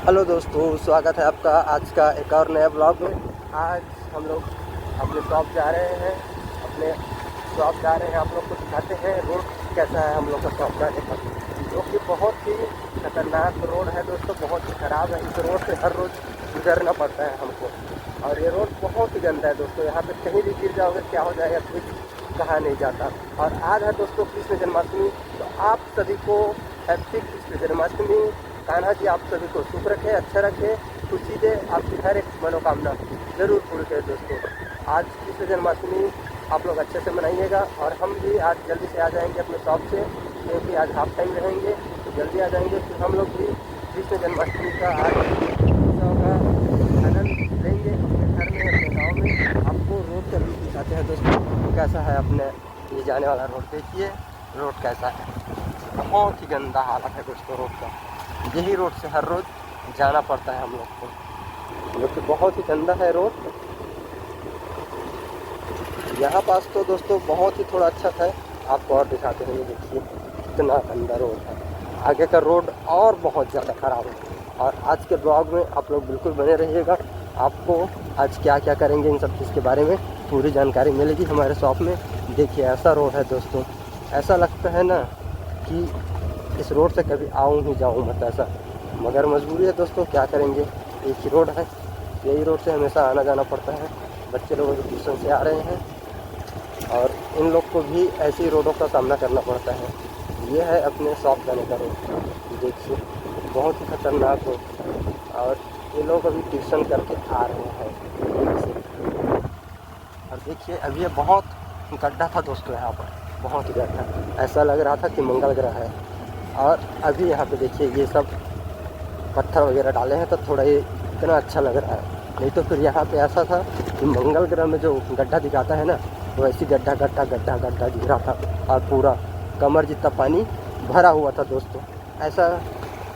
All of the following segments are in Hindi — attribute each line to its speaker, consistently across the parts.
Speaker 1: हेलो दोस्तों, स्वागत है आपका आज का एक और नया ब्लॉग में। आज हम लोग अपने शॉप जा रहे हैं। आप लोग को दिखाते हैं रोड कैसा है हम लोग का शॉप जाने का, जो कि बहुत ही खतरनाक रोड है दोस्तों, बहुत ही ख़राब है। इस रोड से हर रोज़ गुजरना पड़ता है हमको, और ये रोड बहुत ही गंदा है दोस्तों। यहाँ पे कहीं भी गिर जाओगे क्या हो जाएगा कुछ कहा नहीं जाता। और आज है दोस्तों कृष्ण जन्माष्टमी, तो आप सभी को हैप्पी कृष्ण जन्माष्टमी। कान्हा जी आप सभी को सुख रखे, अच्छा रखे, खुशी दे, आपकी हर एक मनोकामना जरूर पूरी करे दोस्तों। आज कृष्ण जन्माष्टमी आप लोग अच्छे से मनाइएगा, और हम भी आज जल्दी से आ जाएंगे अपने शॉप से, क्योंकि आज हाफ टाइम रहेंगे तो जल्दी आ जाएंगे। फिर हम लोग भी कृष्ण जन्माष्टमी का आज उत्सव का आनंद लेंगे अपने घर में, अपने गाँव में। आपको रोड का भी दिखाते हैं दोस्तों कैसा है अपने ये जाने वाला रोड। देखिए रोड कैसा है, बहुत ही गंदा हालत है दोस्तों रोड का। यही रोड से हर रोज़ जाना पड़ता है हम लोग को, जो कि बहुत ही गंदा है रोड। यहाँ पास तो दोस्तों बहुत ही थोड़ा अच्छा था, आपको और दिखाते हैं। ये देखिए कितना गंदा रोड है, आगे का रोड और बहुत ज़्यादा ख़राब है। और आज के ब्लॉग में आप लोग बिल्कुल बने रहिएगा, आपको आज क्या क्या करेंगे इन सब चीज़ के बारे में पूरी जानकारी मिलेगी हमारे शॉप में। देखिए ऐसा रोड है दोस्तों, ऐसा लगता है ना कि इस रोड से कभी आऊँ ही जाऊँ मत ऐसा, मगर मजबूरी है दोस्तों, क्या करेंगे। एक ही रोड है, यही रोड से हमेशा आना जाना पड़ता है। बच्चे लोगों के ट्यूशन से आ रहे हैं, और इन लोग को भी ऐसी रोडों का सामना करना पड़ता है। ये है अपने शॉप जाने का रोड, देखिए बहुत ही खतरनाक रोड। और ये लोग अभी ट्यूशन करके आ रहे हैं। और देखिए अभी ये बहुत गड्ढा था दोस्तों, यहाँ पर बहुत ही गड्ढा, ऐसा लग रहा था कि मंगल ग्रह है। और अभी यहाँ पे देखिए ये सब पत्थर वगैरह डाले हैं, तो थोड़ा ये इतना अच्छा लग रहा है। नहीं तो फिर यहाँ पे ऐसा था कि मंगल ग्रह में जो गड्ढा दिखाता है ना, वो ऐसी गड्ढा गड्ढा गड्ढा गड्ढा गिरा था, और पूरा कमर जितना पानी भरा हुआ था दोस्तों। ऐसा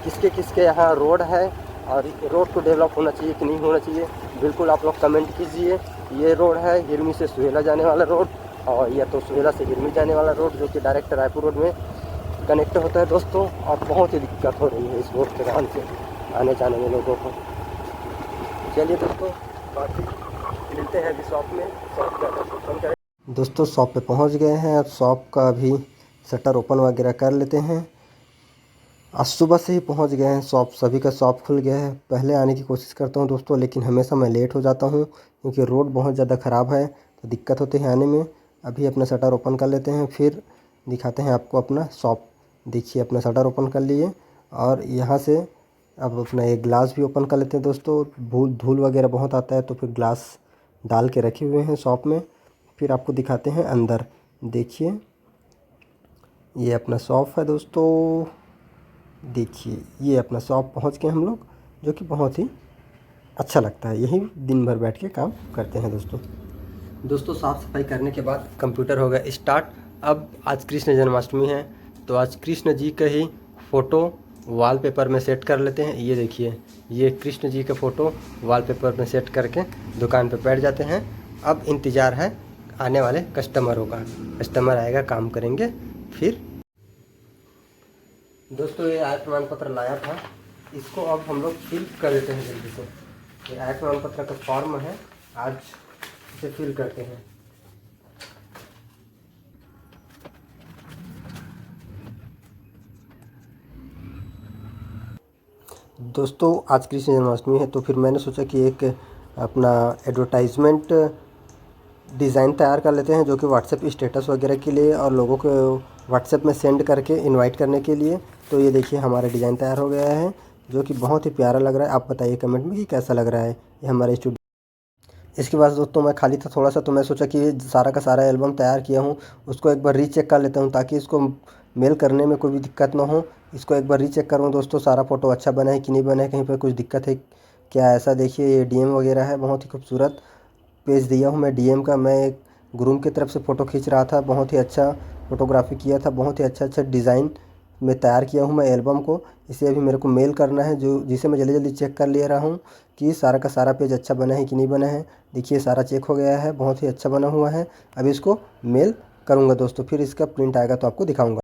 Speaker 1: किसके किसके यहाँ रोड है, और रोड को डेवलप होना चाहिए कि नहीं होना चाहिए, बिल्कुल आप लोग कमेंट कीजिए। ये रोड है हिरमी से सुहेला जाने वाला रोड, और यह तो सुहेला से हिरमी जाने वाला रोड, जो कि डायरेक्ट रायपुर रोड में कनेक्ट होता है दोस्तों। और बहुत ही दिक्कत हो रही है इस रोड के कारण से आने जाने में लोगों को। चलिए दोस्तों, बाकी मिलते हैं अभी शॉप में, शॉप का ओपन करें। दोस्तों शॉप पे पहुंच गए हैं, अब शॉप का भी शटर ओपन वगैरह कर लेते हैं। आज सुबह से ही पहुंच गए हैं, शॉप सभी का शॉप खुल गया है। पहले आने की कोशिश करता हूं दोस्तों, लेकिन हमेशा मैं लेट हो जाता हूं, क्योंकि रोड बहुत ज़्यादा ख़राब है, तो दिक्कत होती है आने में। अभी अपना शटर ओपन कर लेते हैं, फिर दिखाते हैं आपको अपना शॉप। देखिए अपना शटर ओपन कर लिए, और यहाँ से अब अपना एक ग्लास भी ओपन कर लेते हैं दोस्तों। धूल वगैरह बहुत आता है, तो फिर ग्लास डाल के रखे हुए हैं शॉप में। फिर आपको दिखाते हैं अंदर। देखिए ये अपना शॉप है दोस्तों, देखिए ये अपना शॉप पहुंच गए हम लोग, जो कि बहुत ही अच्छा लगता है। यहीं दिन भर बैठ के काम करते हैं दोस्तों साफ़ सफाई करने के बाद कंप्यूटर हो गया स्टार्ट। अब आज कृष्ण जन्माष्टमी है, तो आज कृष्ण जी का ही फ़ोटो वॉलपेपर में सेट कर लेते हैं। ये देखिए ये कृष्ण जी का फ़ोटो वॉलपेपर में सेट करके दुकान पे बैठ जाते हैं। अब इंतज़ार है आने वाले कस्टमरों का, कस्टमर आएगा काम करेंगे फिर। दोस्तों ये आय प्रमाण पत्र लाया था, इसको अब हम लोग फिल कर देते हैं जल्दी से। ये आय प्रमाण पत्र का फॉर्म है, आज इसे फिल करते हैं। दोस्तों आज कृष्ण जन्माष्टमी है, तो फिर मैंने सोचा कि एक अपना एडवर्टाइजमेंट डिज़ाइन तैयार कर लेते हैं, जो कि व्हाट्सएप स्टेटस वगैरह के लिए और लोगों को व्हाट्सएप में सेंड करके इनवाइट करने के लिए। तो ये देखिए हमारा डिज़ाइन तैयार हो गया है, जो कि बहुत ही प्यारा लग रहा है। आप बताइए कमेंट में कि कैसा लग रहा है ये हमारे स्टूडियो। इसके बाद दोस्तों मैं खाली था थोड़ा सा, तो मैं सोचा कि सारा का सारा एल्बम तैयार किया हूँ, उसको एक बार रीचेक कर लेता हूँ, ताकि इसको मेल करने में कोई भी दिक्कत ना हो। इसको एक बार रीचेक करूँ दोस्तों, सारा फ़ोटो अच्छा बना है कि नहीं बना है, कहीं पर कुछ दिक्कत है क्या। ऐसा देखिए ये डीएम वगैरह है, बहुत ही खूबसूरत पेज दिया हूँ मैं डीएम का। मैं एक ग्रूम की तरफ से फ़ोटो खींच रहा था, बहुत ही अच्छा फ़ोटोग्राफी किया था, बहुत ही अच्छा डिज़ाइन में तैयार किया हूँ मैं एल्बम को। इसे अभी मेरे को मेल करना है, जो जिसे मैं जल्दी जल्दी चेक कर ले रहा हूँ कि सारा का सारा पेज अच्छा बना है कि नहीं बना है। देखिए सारा चेक हो गया है, बहुत ही अच्छा बना हुआ है। अभी इसको मेल करूँगा दोस्तों, फिर इसका प्रिंट आएगा तो आपको दिखाऊँगा।